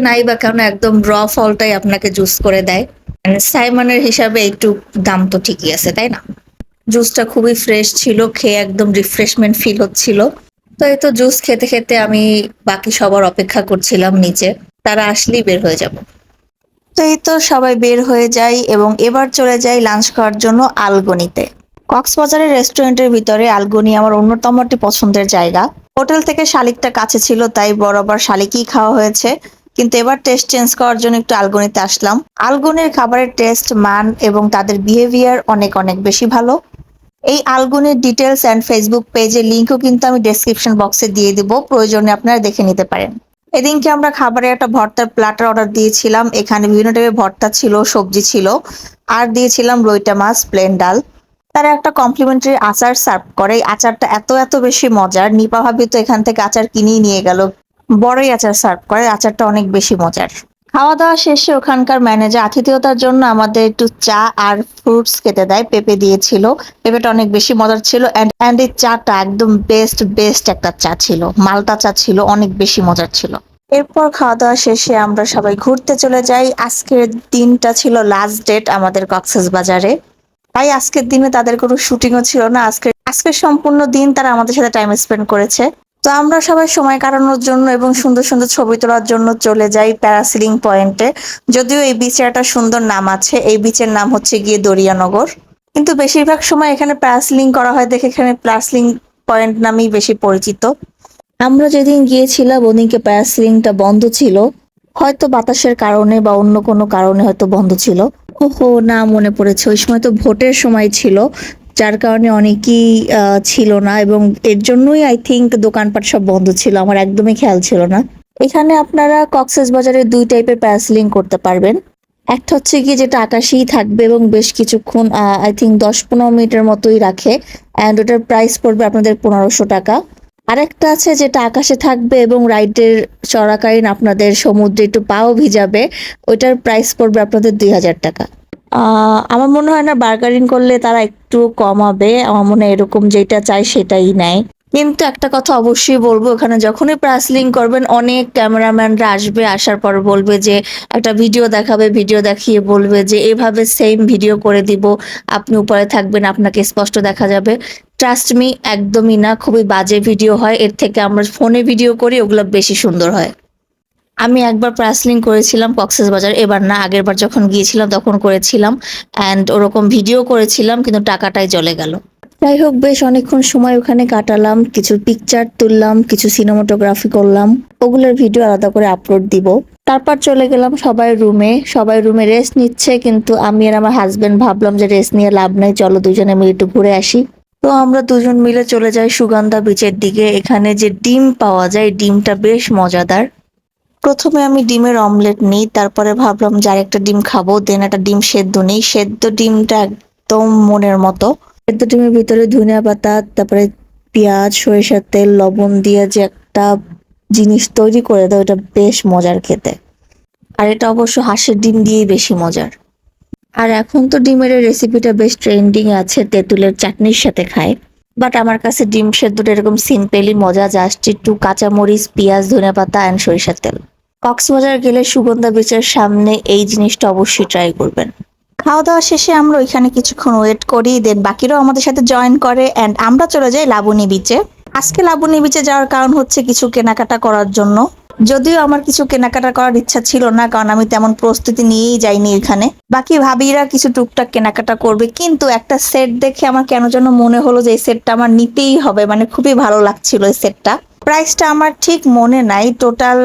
নাই বা কেন, একদম র ফলটাই আপনাকে জুস করে দেয়। সাইমনের হিসাবে একটু দাম তো ঠিকই আছে, তাই না? জুসটা খুবই ফ্রেশ ছিল, খেয়ে একদম রিফ্রেশমেন্ট ফিল হচ্ছিল। তো এই তো জুস খেতে খেতে আমি বাকি সবার অপেক্ষা করছিলাম নিচে, তারা আসলেই বের হয়ে যাব। তো এই তো সবাই বের হয়ে যায় এবং এবার চলে যাই লাঞ্চ করার জন্য আলগনিতে। কক্সবাজারের রেস্টুরেন্টের ভিতরে আলগনি আমার অন্যতম একটি পছন্দের জায়গা। হোটেল থেকে শালিকটা কাছে ছিল, তাই বরাবর শালিকই খাওয়া হয়েছে, কিন্তু এবার টেস্ট চেঞ্জ করার জন্য একটু আলগনিতে আসলাম। আলগনির খাবারের টেস্ট, মান এবং তাদের বিহেভিয়ার অনেক অনেক বেশি ভালো। এই আলগনির ডিটেলস অ্যান্ড ফেসবুক পেজের লিঙ্কও কিন্তু আমি ডেসক্রিপশন বক্সে দিয়ে দিব, প্রয়োজনে আপনারা দেখে নিতে পারেন। এদিনকে আমরা খাবারে একটা ভর্তার প্ল্যাটার অর্ডার দিয়েছিলাম। এখানে বিভিন্ন টাইপের ভর্তা ছিল, সবজি ছিল, আর দিয়েছিলাম রুইটা মাছ, প্লেন ডাল। তারা একটা কমপ্লিমেন্টারি আচার সার্ভ করে। এই আচারটা এত এত বেশি মজার, নিপা ভাবি তো এখান থেকে আচার কিনেই নিয়ে গেল। বড়ই আচার সার্ভ করে, আচারটা অনেক বেশি মজার। খাওয়া দাওয়া শেষে ওখানকার ম্যানেজার আতিথেয়তার জন্য আমাদের একটু চা আর ফ্রুটস খেতে দেয়। পেঁপে দিয়েছিল, পেঁপেটা অনেক বেশি মজার ছিল। অ্যান্ড এই চাটা একদম বেস্ট বেস্ট একটা চা ছিল, মালটা চা ছিল, অনেক বেশি মজার ছিল। এরপর খাওয়া দাওয়া শেষে আমরা সবাই ঘুরতে চলে যাই। আজকের দিনটা ছিল লাস্ট ডেট আমাদের কক্সবাজারে, তাই আজকের দিনে তাদের কোনো শুটিংও ছিল না। আজকের সম্পূর্ণ দিন তারা আমাদের সাথে টাইম স্পেন্ড করেছে। তো আমরা সবাই সময় কাটানোর জন্য এবং সুন্দর সুন্দর ছবি তোলার জন্য চলে যাই প্যারাসিলিং পয়েন্টে। যদিও এই বিচের একটা সুন্দর নাম আছে, এই বিচের নাম হচ্ছে গিয়ে দরিয়ানগর, কিন্তু বেশিরভাগ সময় এখানে প্যারাসিলিং করা হয় দেখে এখানে প্যারাসিলিং পয়েন্ট নামেই বেশি পরিচিত। আমরা যেদিন গিয়েছিলাম ওদিনকে প্যারাসিলিংটা বন্ধ ছিল, হয়তো বাতাসের কারণে বা অন্য কোনো কারণে হয়তো বন্ধ ছিল। ওহো, না, মনে পড়েছে, ওই সময় তো ভোটের সময় ছিল, যার কারণে অনেকেই ছিল না, এবং এর জন্যই আই থিংক দোকানপাট সব বন্ধ ছিল, আমার একদমই খেয়াল ছিল না। এখানে আপনারা কক্সবাজারে দুই টাইপের প্যারাসিলিং করতে পারবেন। একটা হচ্ছে কি যেটা আকাশেই থাকবে এবং বেশ কিছুক্ষণ, আই থিংক 10-15 মিনিটের মতোই রাখে, অ্যান্ড ওটার প্রাইস পড়বে আপনাদের 1500 টাকা। আরেকটা আছে যেটা আকাশে থাকবে এবং রাইডের চলাকালীন আপনাদের সমুদ্রে একটু পাও ভিজাবে, ওইটার প্রাইস পড়বে আপনাদের 2000 টাকা। আমার মনে হয় না বার্গারিং করলে তারা একটু কমাবে, আমার মনে হয় এরকম যেটা চাই সেটাই নেয়। কিন্তু একটা কথা অবশ্যই বলবো, ওখানে যখনই প্যারাসিলিং করবেন অনেক ক্যামেরাম্যানরা আসবে, আসার পর বলবে যে একটা ভিডিও দেখাবে, ভিডিও দেখিয়ে বলবে যে এভাবে সেম ভিডিও করে দিব, আপনি উপরে থাকবেন, আপনাকে স্পষ্ট দেখা যাবে। ট্রাস্ট মি, একদমই না, খুবই বাজে ভিডিও হয়। এর থেকে আমরা ফোনে ভিডিও করি, ওগুলো বেশি সুন্দর হয়। আমি একবার প্যারাসেলিং করেছিলাম কক্সবাজার, এবার না, আগের বার যখন গিয়েছিলাম তখন করেছিলাম, অ্যান্ড ওরকম ভিডিও করেছিলাম, কিন্তু টাকাটাই চলে গেল। যাই হোক, বেশ অনেকক্ষণ সময় ওখানে কাটালাম, কিছু পিকচার তুললাম, কিছু সিনেমাটোগ্রাফি করলাম, ওগুলোর ভিডিও আলাদা করে আপলোড দিব। তারপর চলে গেলাম সবাই রুমে রেস্ট নিচ্ছে, কিন্তু আমি আর আমার হাজবেন্ড ভাবলাম যে রেস্ট নিয়ে লাভ নাই, চলো দুজনে মিলে একটু ঘুরে আসি। তো আমরা দুজন মিলে চলে যাই সুগন্ধা বিচের দিকে। এখানে যে ডিম পাওয়া যায়, ডিমটা বেশ মজাদার। প্রথমে আমি ডিমের অমলেট নিই, তারপরে ভাবলাম যে আরেকটা ডিম খাবো, দেন একটা ডিম সেদ্ধ নিই। সেদ্ধ ডিমটা একদম মনের মতো। সেদ্ধ ডিমের ভিতরে ধনিয়া পাতা, তারপরে পেঁয়াজ, সরিষার তেল, লবণ দিয়ে যে একটা জিনিস তৈরি করে দেয়, ওটা বেশ মজার খেতে। আর এটা অবশ্য হাঁসের ডিম দিয়েই বেশি মজার। আর এখন তো ডিমের এই রেসিপিটা বেশ ট্রেন্ডিং আছে, তেঁতুলের চাটনির সাথে খায়। বাট আমার কাছে ডিম সেদ্ধটা এরকম সিম্পলি মজা, জাস্ট একটু কাঁচামরিচ, পেঁয়াজ, ধনেপাতা অ্যান্ড সরিষার তেল। কক্সবাজার গেলে সুগন্ধা বিচের সামনে এই জিনিসটা অবশ্যই ট্রাই করবেন। খাওয়া দাওয়া শেষে আমরা ওইখানে কিছুক্ষণ ওয়েট করি, দেন বাকিরাও আমাদের সাথে জয়েন করে, অ্যান্ড আমরা চলে যাই লাবণী বিচে। আজকে লাবণী বিচে যাওয়ার কারণ হচ্ছে কিছু কেনাকাটা করার জন্য। যদিও আমার কিছু কেনাকাটা করার ইচ্ছা ছিল না, কারণ আমি তেমন প্রস্তুতি নিয়েই যাইনি এখানে। বাকি ভাবিরা কিছু টুকটাক কেনাকাটা করবে, কিন্তু একটা সেট দেখে আমার কেন যেন মনে হলো যে এই সেটটা আমার নিতেই হবে, মানে খুবই ভালো লাগছিল এই সেটটা। প্রাইসটা আমার ঠিক মনে নাই, টোটাল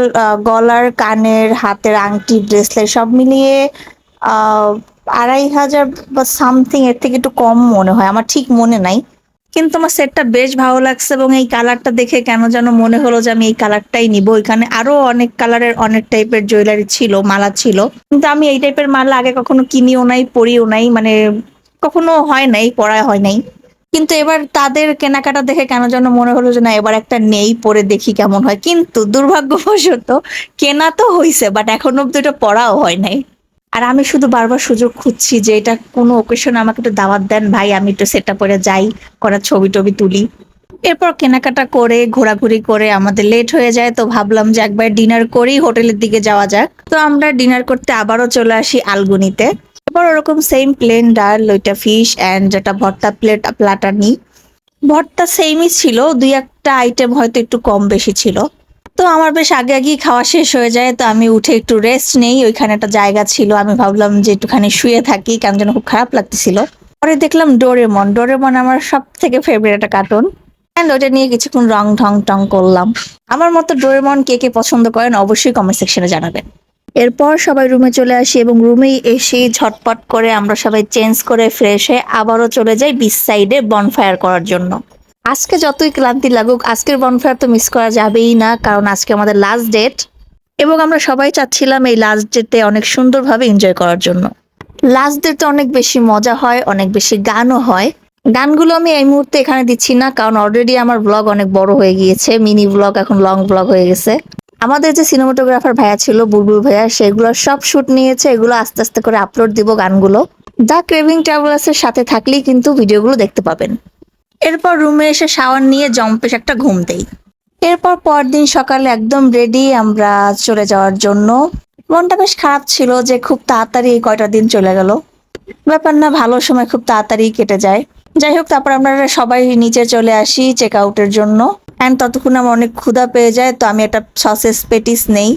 গলার, কানের, হাতের আংটি, ব্রেসলেট সব মিলিয়ে 2500 বা সামথিং, এর থেকে একটু কম মনে হয়, আমার ঠিক মনে নাই। কিন্তু আমার সেটটা বেশ ভালো লাগছে এবং এই কালারটা দেখে কেন যেন মনে হলো যে আমি এই কালারটাই নিব। এখানে আরো অনেক কালারের অনেক টাইপের জুয়েলারি ছিল, মালা ছিল, কিন্তু আমি এই টাইপের মালা আগে কখনো কিনিও নাই, পরিও নাই, মানে কখনো হয় নাই, পরা হয় নাই। কিন্তু এবার তাদের কেনাকাটা দেখে কেন যেন মনে হলো যে না, এবার একটা নেই, পরে দেখি কেমন হয়। কিন্তু দুর্ভাগ্যবশত কেনা তো হয়েছে, বাট এখনো অব্দি এটা পরাও হয় নাই। আর আমি শুধু বারবার সুযোগ খুঁজছি যে এটা কোনো ওকেশনে আমাকে একটু দাওয়াত দেন ভাই, আমি একটু সেটটা পরে যাই, করা ছবি টবি তুলি। এরপর কেনাকাটা করে ঘোরাঘুরি করে আমাদের লেট হয়ে যায়, তো ভাবলাম যে একবার ডিনার করেই হোটেলের দিকে যাওয়া যাক। তো আমরা ডিনার করতে আবারও চলে আসি আলগুনিতে। এবার ওরকম সেম প্লেন ডাল, লইটা ফিশ অ্যান্ড একটা ভর্তা প্লাটার নিই। ভর্তা সেমই ছিল, দুই একটা আইটেম হয়তো একটু কম বেশি ছিল। তো আমার বেশ আগে আগেই খাওয়া শেষ হয়ে যায়, তো আমি উঠে একটু রেস্ট নেই। ওইখানে একটা জায়গা ছিল, আমি ভাবলাম যে একটুখানি শুয়ে থাকি, কেন যেন খুব খারাপ লাগতেছিল। পরে দেখলাম ডোরেমন। ডোরেমন আমার সব থেকে ফেভারিট একটা কার্টুন, অ্যান্ড ওটা নিয়ে কিছুক্ষণ রং ঢং টং করলাম। আমার মতো ডোরেমন কে কে পছন্দ করেন অবশ্যই কমেন্ট সেকশনে জানাবেন। এরপর সবাই রুমে চলে আসি এবং রুমেই এসে ঝটপট করে আমরা সবাই চেঞ্জ করে ফ্রেশ হয়ে আবারও চলে যাই বিচ সাইডে বনফায়ার করার জন্য। আজকে যতই ক্লান্তি লাগুক, আজকের বনফায়ার তো মিস করা যাবেই না, কারণ আজকে আমাদের লাস্ট ডেট এবং আমরা সবাই চাচ্ছিলাম এই লাস্ট ডেটে অনেক সুন্দরভাবে এনজয় করার জন্য। লাস্ট ডেটে অনেক বেশি মজা হয়, অনেক বেশি গানও হয়। গানগুলো আমি এই মুহূর্তে এখানে দিচ্ছি না, কারণ অলরেডি আমার ব্লগ অনেক বড় হয়ে গিয়েছে, মিনি ব্লগ এখন লং ব্লগ হয়ে গেছে। আমাদের যে সিনেমাটোগ্রাফার ভাইয়া ছিল বুলবুল ভাইয়া, সেগুলো সব শুট নিয়েছে, এগুলো আস্তে আস্তে করে আপলোড দিব গানগুলো। দ্য ক্রেভিং ট্রাভেলার্স এর সাথে থাকলেই কিন্তু ভিডিওগুলো দেখতে পাবেন। এরপর রুমে এসে শাওয়ার নিয়ে জম্পেশ একটা ঘুম দেই। এরপর পরদিন সকালে একদম রেডি আমরা চলে যাওয়ার জন্য। মনটা বেশ খারাপ ছিল যে খুব তাড়াতাড়ি এই কয়টা দিন চলে গেল। ব্যাপার না, ভালো সময় খুব তাড়াতাড়ি কেটে যায়। যাই হোক, তারপর আমরা সবাই নিচে চলে আসি চেক আউটের জন্য। অ্যান্ড ততক্ষণ আমার অনেক ক্ষুধা পেয়ে যায়, তো আমি একটা সসেস পেটিস নেই।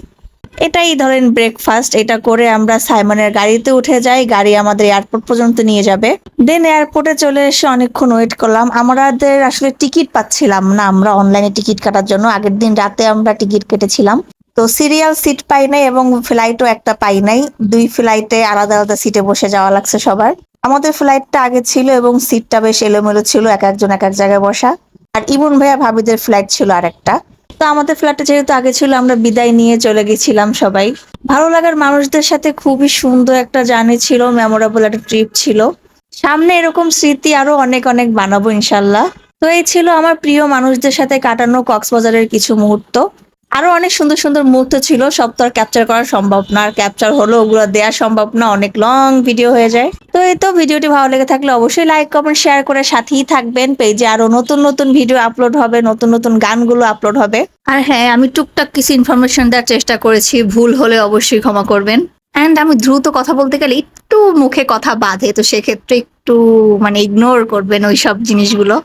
এটাই ধরেন ব্রেকফাস্ট। এটা করে আমরা সাইমনের গাড়িতে উঠে যাই, গাড়ি আমাদের এয়ারপোর্ট পর্যন্ত নিয়ে যাবে। দেন এয়ারপোর্টে চলে এসে অনেকক্ষণ ওয়েট করলাম। আমাদের আসলে টিকিট পাচ্ছিলাম না, আমরা অনলাইনে টিকিট কাটার জন্য আগের দিন রাতে আমরা টিকিট কেটেছিলাম, তো সিরিয়াল সিট পাই নাই এবং ফ্লাইটও একটা পাই নাই। দুই ফ্লাইটে আলাদা আলাদা সিটে বসে যাওয়া লাগছে সবার। আমাদের ফ্লাইটটা আগে ছিল এবং সিটটা বেশ এলোমেলো ছিল, এক একজন এক এক জায়গায় বসা। আর ইমন ভাইয়া ভাবিদের ফ্লাইট ছিল আরেকটা। তো আমাদের ফ্ল্যাটটা যেহেতু আগে ছিল, আমরা বিদায় নিয়ে চলে গেছিলাম সবাই। ভালো লাগার মানুষদের সাথে খুবই সুন্দর একটা জার্নি ছিল, মেমোরেবল একটা ট্রিপ ছিল। সামনে এরকম স্মৃতি আরো অনেক অনেক বানাবো ইনশাল্লাহ। তো এই ছিল আমার প্রিয় মানুষদের সাথে কাটানো কক্সবাজারের কিছু মুহূর্ত। আরো অনেক সুন্দর সুন্দর মুহূর্ত ছিল, সব তো আর ক্যাপচার করা সম্ভব না, আর ক্যাপচার হলো ওগুলো দেওয়া সম্ভব না, অনেক লং ভিডিও হয়ে যায়। তো এই তো, ভিডিওটি ভালো লেগে থাকলে অবশ্যই লাইক কমেন্ট শেয়ার করে সাথেই থাকবেন। পেজে আরো নতুন নতুন ভিডিও আপলোড হবে, নতুন নতুন গানগুলো আপলোড হবে। আর হ্যাঁ, আমি টুকটাক কিছু ইনফরমেশন দেওয়ার চেষ্টা করেছি, ভুল হলে অবশ্যই ক্ষমা করবেন। অ্যান্ড আমি দ্রুত কথা বলতে গেলে একটু মুখে কথা বাঁধে, তো সেক্ষেত্রে একটু মানে ইগনোর করবেন ওই সব জিনিসগুলো।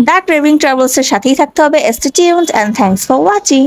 দ্য ক্রেভিং ট্রাভেলস এর সাথেই থাকতে হবে। Stay tuned and thanks for watching.